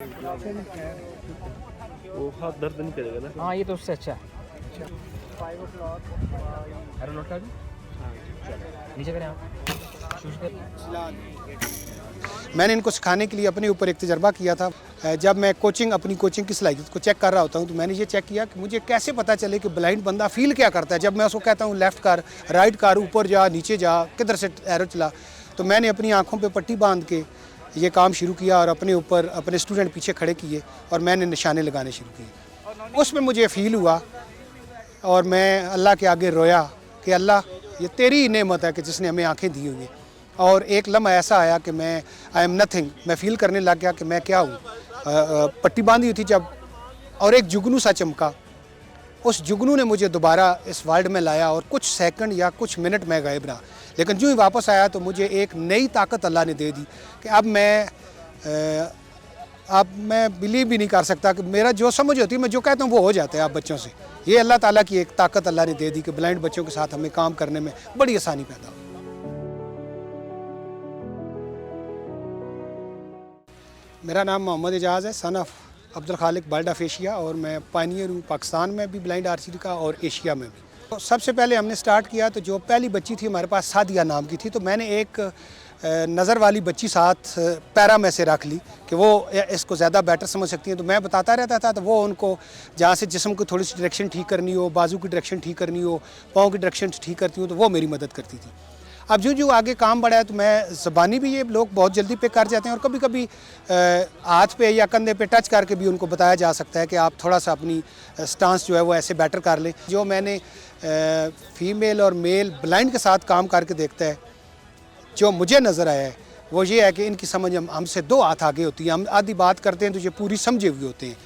वो हाथ दर्द नहीं करेगा ना। हाँ ये तो उससे अच्छा है। अरे लौट का भी नीचे करें आप शूज कर। मैंने इनको सिखाने के लिए अपने ऊपर एक तजर्बा किया था। जब मैं अपनी कोचिंग की सलाहियत को चेक कर रहा होता हूँ तो मैंने ये चेक किया कि मुझे कैसे पता चले कि ब्लाइंड बंदा फील क्या करता है। जब मैं उसको कहता हूँ लेफ़्ट कर, राइट कर, ऊपर जा, नीचे जा, किधर से एरो चला, तो मैंने अपनी आँखों पे पट्टी बांध के ये काम शुरू किया और अपने ऊपर अपने स्टूडेंट पीछे खड़े किए और मैंने निशाने लगाने शुरू किए। उसमें मुझे फ़ील हुआ और मैं अल्लाह के आगे रोया कि अल्लाह ये तेरी ही नेमत है कि जिसने हमें आँखें दी हुई है। और एक लम्हा ऐसा आया कि मैं आई एम नथिंग, मैं फ़ील करने लग गया कि मैं क्या हूँ। पट्टी बांधी हुई थी जब, और एक जुगनू सा चमका, उस जुगनू ने मुझे दोबारा इस वर्ल्ड में लाया और कुछ सेकंड या कुछ मिनट में गायब रहा। लेकिन जो ही वापस आया तो मुझे एक नई ताकत अल्लाह ने दे दी कि अब मैं बिलीव भी नहीं कर सकता कि मेरा जो समझ होती है, मैं जो कहता हूँ वो हो जाता है आप बच्चों से। ये अल्लाह ताला की एक ताकत अल्लाह ने दे दी कि ब्लाइंड बच्चों के साथ हमें काम करने में बड़ी आसानी पैदा हो। मेरा नाम मोहम्मद एजाज़ है, son of Abdul Khaliq bird of Asia, और मैं पायनियर हूँ पाकिस्तान में भी ब्लाइंड आर्चरी का और एशिया में भी। तो सबसे पहले हमने स्टार्ट किया तो जो पहली बच्ची थी हमारे पास सादिया नाम की थी, तो मैंने एक नज़र वाली बच्ची साथ पैरा में से रख ली कि वो इसको ज़्यादा बेटर समझ सकती हैं। तो मैं बताता रहता था तो वो उनको जहाँ से जिस्म को थोड़ी सी डायरेक्शन ठीक करनी हो, बाजू की डायरेक्शन ठीक करनी हो, पाँव की डायरेक्शन ठीक करती हूँ, तो वो मेरी मदद करती थी। अब जो आगे काम बढ़ा है तो मैं ज़बानी भी ये लोग बहुत जल्दी पे कर जाते हैं, और कभी कभी हाथ पे या कंधे पे टच करके भी उनको बताया जा सकता है कि आप थोड़ा सा अपनी स्टांस जो है वो ऐसे बेटर कर लें। जो मैंने फ़ीमेल और मेल ब्लाइंड के साथ काम करके देखता है, जो मुझे नज़र आया है वो ये है कि इनकी समझ हमसे 2 हाथ आगे होती है। हम आधी बात करते हैं तो ये पूरी समझे हुए होते हैं,